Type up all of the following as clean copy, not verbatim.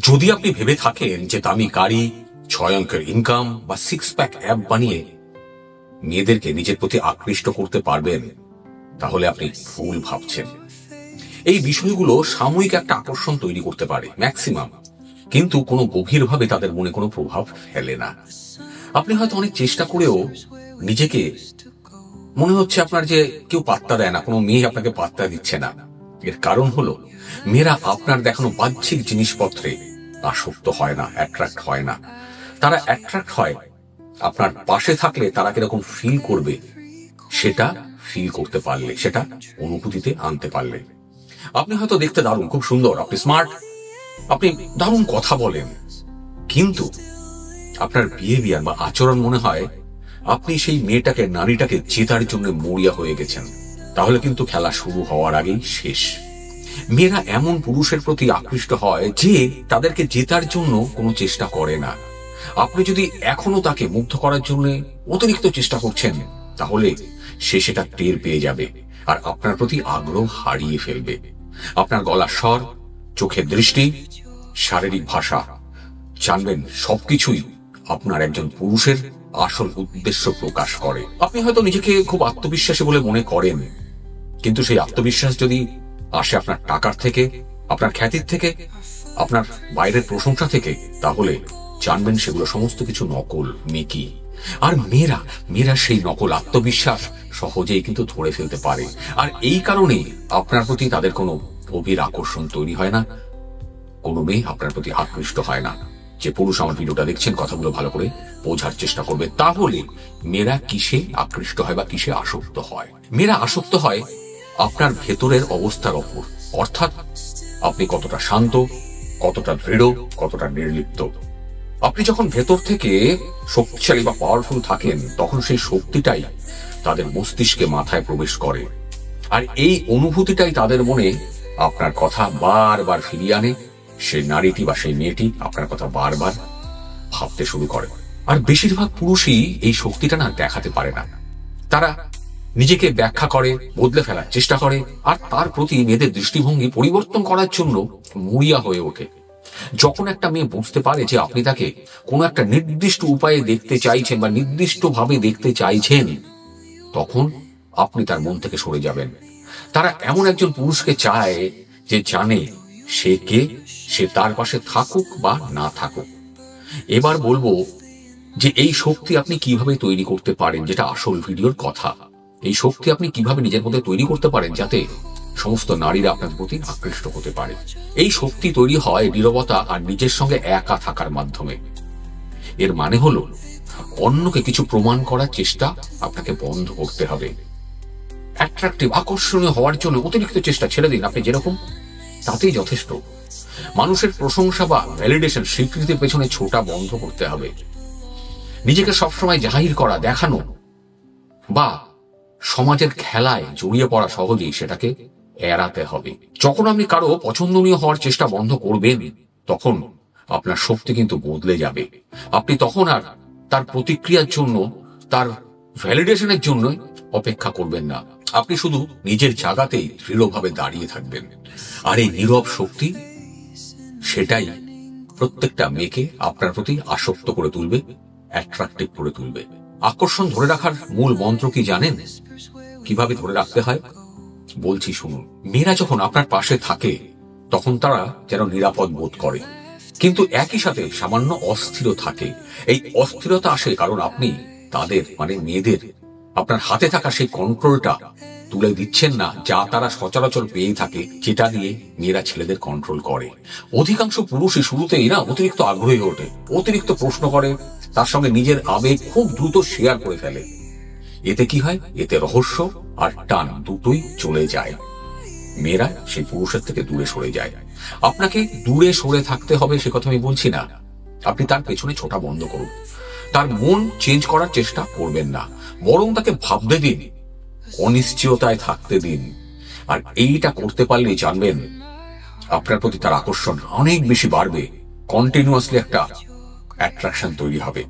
যদি আপনি ভেবে থাকেন যে দামি গাড়ি, 6 অঙ্কের ইনকাম বা 6 প্যাক অ্যাপ বানিয়ে মেয়েদেরকে নিজের প্রতি আকৃষ্ট করতে পারবেন, তাহলে আপনি ভুল ভাবছেন। এই বিষয়গুলো সাময়িক একটা আকর্ষণ তৈরি করতে পারে ম্যাক্সিমাম, কিন্তু কোনো গভীরভাবে তাদের মনে কোনো প্রভাব ফেলে না। আপনি হয়তো অনেক চেষ্টা করেও নিজেকে মনে হচ্ছে আপনার যে কেউ পাত্তা দেয় না, কোনো মেয়ে আপনাকে পাত্তা দিচ্ছে না। এর কারণ হলো মেয়েরা আপনার দেখানো বাহ্যিক জিনিসপত্রে আসক্ত হয় না, অ্যাট্রাক্ট হয় না। তারা অ্যাট্রাক্ট হয় আপনার পাশে থাকলে তারা কিরকম ফিল করবে সেটা ফিল করতে পারলে, সেটা অনুভূতিতে আনতে পারলে। আপনি হয়তো দেখতে দারুণ, খুব সুন্দর, আপনি স্মার্ট, আপনি দারুণ কথা বলেন, কিন্তু আপনার বিহেভিয়ার বা আচরণ মনে হয় আপনি সেই মেয়েটাকে, নারীটাকে জেতার জন্য মরিয়া হয়ে গেছেন। তাহলে কিন্তু খেলা শুরু হওয়ার আগেই শেষ। মেয়েরা এমন পুরুষের প্রতি আকৃষ্ট হয় যে তাদেরকে জেতার জন্য কোনো চেষ্টা করে না। আপনি যদি এখনো তাকে মুগ্ধ করার জন্য অতিরিক্ত চেষ্টা করছেন, তাহলে সে সেটা টের পেয়ে যাবে আর আপনার প্রতি আগ্রহ হারিয়ে ফেলবে। আপনার গলার স্বর, চোখের দৃষ্টি, শারীরিক ভাষা, জানবেন সবকিছুই আপনার একজন পুরুষের আসল উদ্দেশ্য প্রকাশ করে। আপনি হয়তো নিজেকে খুব আত্মবিশ্বাসী বলে মনে করেন, কিন্তু সেই আত্মবিশ্বাস যদি আসে আপনার টাকার থেকে, আপনার খ্যাতির থেকে, আপনার বাইরের প্রশংসা থেকে, তাহলে জানবেন সেগুলো সমস্ত কিছু নকল, মেকি। আর মেয়েরা সেই নকল আত্মবিশ্বাস সহজেই কিন্তু ধরে ফেলতে পারে। আর এই কারণেই আপনার প্রতি তাদের কোনো গভীর আকর্ষণ তৈরি হয় না, কোনো মেয়ে আপনার প্রতি আকৃষ্ট হয় না। যে পুরুষ আমার ভিডিওটা দেখছেন, কথাগুলো ভালো করে বোঝার চেষ্টা করবে। তাহলে মেয়েরা কিসে আকৃষ্ট হয় বা কিসে আসক্ত হয়? মেয়েরা আসক্ত হয় আপনার ভেতরের অবস্থার ওপর, অর্থাৎ আপনি কতটা শান্ত, কতটা দৃঢ়, কতটা নির্লিপ্ত। আপনি যখন ভেতর থেকে শক্তিশালী বা পাওয়ারফুল থাকেন, তখন সেই শক্তিটাই তাদের মস্তিষ্কে, মাথায় প্রবেশ করে। আর এই অনুভূতিটাই তাদের মনে আপনার কথা বারবার ফিরিয়ে আনে। সেই নারীটি বা সেই মেয়েটি আপনার কথা বারবার ভাবতে শুরু করে। আর বেশিরভাগ পুরুষই এই শক্তিটা না দেখাতে পারে না। তারা নিজেকে ব্যাখ্যা করে, বদলে ফেলার চেষ্টা করে, আর তার প্রতি মেয়েদের দৃষ্টিভঙ্গি পরিবর্তন করার জন্য মরিয়া হয়ে ওঠে। যখন একটা মেয়ে বুঝতে পারে যে আপনি তাকে কোনো একটা নির্দিষ্ট উপায়ে দেখতে চাইছেন বা নির্দিষ্টভাবে দেখতে চাইছেন, তখন আপনি তার মন থেকে সরে যাবেন। তারা এমন একজন পুরুষকে চায় যে জানে সে কে, সে তার পাশে থাকুক বা না থাকুক। এবার বলবো যে এই শক্তি আপনি কিভাবে তৈরি করতে পারেন, যেটা আসল ভিডিওর কথা। এই শক্তি আপনি কিভাবে নিজের মধ্যে তৈরি করতে পারেন যাতে সমস্ত নারীরা আপনার প্রতি আকৃষ্ট হতে পারে। এই শক্তি তৈরি হয় নীরবতা আর নিজের সঙ্গে একা থাকার মাধ্যমে। এর মানে হলো অন্যকে কিছু প্রমাণ করার চেষ্টা আপনাকে বন্ধ করতে হবে। অ্যাট্রাকটিভ, আকর্ষণীয় হওয়ার জন্য অতিরিক্ত চেষ্টা ছেড়ে দিন। আপনি যেরকম, তাতেই যথেষ্ট। মানুষের প্রশংসা বা ভ্যালিডেশন, স্বীকৃতির পেছনে ছোটা বন্ধ করতে হবে। নিজেকে সবসময় জাহির করা, দেখানো বা সমাজের খেলায় জড়িয়ে পড়া সহজেই সেটাকে এড়াতে হবে। যখন আপনি কারো পছন্দনীয় হওয়ার চেষ্টা বন্ধ করবেন, তখন আপনার শক্তি কিন্তু বদলে যাবে। আপনি তখন আর তার প্রতিক্রিয়ার জন্য, তার ভ্যালিডেশনের জন্য অপেক্ষা করবেন না। আপনি শুধু নিজের জায়গাতেই দৃঢ়ভাবে দাঁড়িয়ে থাকবেন। আর এই নীরব শক্তি, সেটাই প্রত্যেকটা মেয়েকে আপনার প্রতি আসক্ত করে তুলবে, অ্যাট্রাকটিভ করে তুলবে। আকর্ষণ ধরে রাখার মূল মন্ত্র কি জানেন? কিভাবে ধরে রাখতে হয় বলছি, শুনুন। মেয়েরা যখন আপনার পাশে থাকে, তখন তারা যেন নিরাপদ বোধ করে, কিন্তু একই সাথে সামান্য অস্থির থাকে। এই অস্থিরতা আসে কারণ আপনি তাদের, মানে মেয়েদের, আপনার হাতে থাকা সেই কন্ট্রোলটা তুলে দিচ্ছেন না, যা তারা সচরাচর পেয়ে থাকে, যেটা দিয়ে মেয়েরা ছেলেদের কন্ট্রোল করে। অধিকাংশ পুরুষই শুরুতেই না অতিরিক্ত আগ্রহী ওঠে, অতিরিক্ত প্রশ্ন করে, তার সঙ্গে নিজের আবেগ খুব দ্রুত শেয়ার করে ফেলে। এতে কি হয়? এতে রহস্য আর টান দুটোই চলে যায়। মেয়েরা সেই পুরুষের থেকে দূরে সরে যায়। আপনাকে দূরে সরে থাকতে হবে সে কথা আমি বলছি না। আপনি তার পেছনে ছোটা বন্ধ করুন। তার মন চেঞ্জ করার চেষ্টা করবেন না, বরং তাকে ভাবতে দিন, অনিশ্চয়তায় থাকতে দিন। আর এইটা করতে পারলেই জানবেন আপনার প্রতি তার আকর্ষণ অনেক বেশি বাড়বে। কন্টিনিউয়াসলি একটা অ্যাট্রাকশন তৈরি হবে।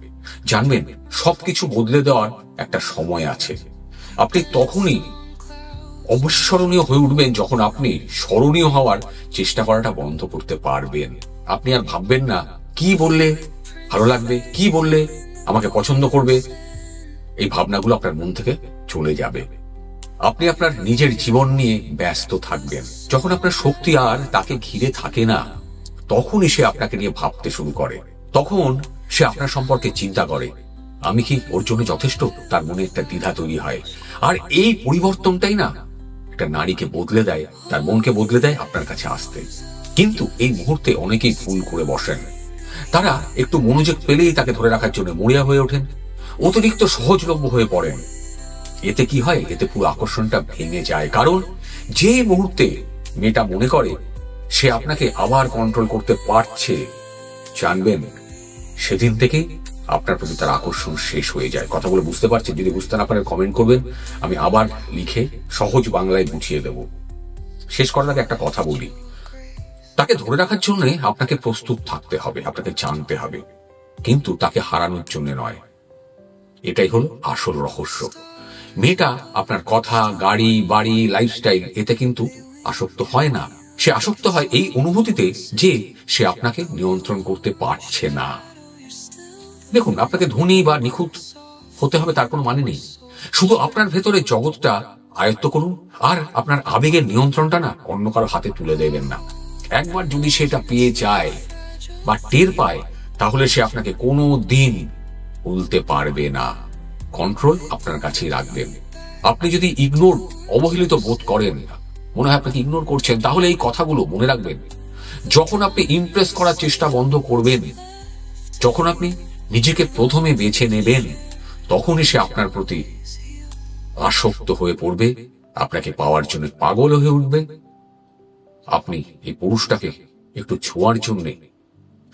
জানবেন সবকিছু বদলে দেওয়ার একটা সময় আছে। আপনি তখনই অবিস্মরণীয় হয়ে উঠবেন যখন আপনি স্মরণীয় হওয়ার চেষ্টা করাটা বন্ধ করতে পারবেন। আপনি আর ভাববেন না কি বললে ভালো লাগবে, কি বললে আমাকে পছন্দ করবে। এই ভাবনাগুলো আপনার মন থেকে চলে যাবে। আপনি আপনার নিজের জীবন নিয়ে ব্যস্ত থাকবেন। যখন আপনার শক্তি আর তাকে ঘিরে থাকে না, তখনই সে আপনাকে নিয়ে ভাবতে শুরু করে। তখন সে আপনার সম্পর্কে চিন্তা করে, আমি কি ওর জন্য যথেষ্ট? তার মনে একটা দ্বিধা তৈরি হয়। আর এই পরিবর্তনটাই না একটা নারীকে বদলে দেয়, তার মনকে বদলে দেয় আপনার কাছে আসতে। কিন্তু এই মুহূর্তে অনেকেই ভুল করে বসেন। তারা একটু মনোযোগ পেলেই তাকে ধরে রাখার জন্য মরিয়া হয়ে ওঠেন, অতিরিক্ত সহজলভ্য হয়ে পড়েন। এতে কি হয়? এতে পুরো আকর্ষণটা ভেঙে যায়। কারণ যে মুহূর্তে মেয়েটা মনে করে সে আপনাকে আবার কন্ট্রোল করতে পারছে, জানবেন সেদিন থেকে আপনার প্রতি তার আকর্ষণ শেষ হয়ে যায়। কথাগুলো বুঝতে পারছেন? যদি বুঝতে না পারেন কমেন্ট করবেন, আমি আবার লিখে সহজ বাংলায় বুঝিয়ে দেব। শেষ করার আগে একটা কথা বলি, তাকে ধরে রাখার জন্য আপনাকে প্রস্তুত থাকতে হবে, আপনাকে জানতে হবে, কিন্তু তাকে হারানোর জন্য নয়। এটাই হলো আসল রহস্য। মেয়েটা আপনার কথা, গাড়ি, বাড়ি, লাইফস্টাইল এতে কিন্তু আসক্ত হয় না। সে আসক্ত হয় এই অনুভূতিতে যে সে আপনাকে নিয়ন্ত্রণ করতে পারছে না। দেখুন, আপনাকে ধনী বা নিখুঁত হতে হবে তার কোনো মানে নেই। শুধু আপনার ভেতরে জগৎটা আয়ত্ত করুন, আর আপনার আবেগের নিয়ন্ত্রণটা না অন্য কারো হাতে তুলে দেবেন না। একবার যদি সেটা পেয়ে যায় বা টের পায়, তাহলে সে আপনাকে কোনো দিন ভুলতে পারবে না। কন্ট্রোল আপনার কাছেই রাখবেন। আপনি যদি ইগনোর, অবহেলিত বোধ করেন, মনে হয় আপনাকে ইগনোর করছেন, তাহলে এই কথাগুলো মনে রাখবেন। যখন আপনি ইমপ্রেস করার চেষ্টা বন্ধ করবেন, যখন আপনি নিজেকে প্রথমে বেছে নেবেন, তখনই সে আপনার প্রতি আসক্ত হয়ে পড়বে, আপনাকে পাওয়ার জন্য পাগল হয়ে উঠবে। আপনি এই পুরুষটাকে একটু ছোঁয়ার জন্য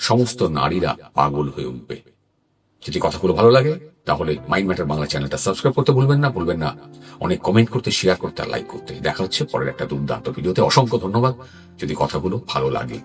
সমস্ত নারীরা পাগল হয়ে উঠবে। যদি কথাগুলো ভালো লাগে তাহলে মাইন্ড ম্যাটার বাংলা চ্যানেলটা সাবস্ক্রাইব করতে ভুলবেন না। অনেক কমেন্ট করতে, শেয়ার করতে আর লাইক করতে। দেখা হচ্ছে পরের একটা দুর্দান্ত ভিডিওতে। অসংখ্য ধন্যবাদ যদি কথাগুলো ভালো লাগে।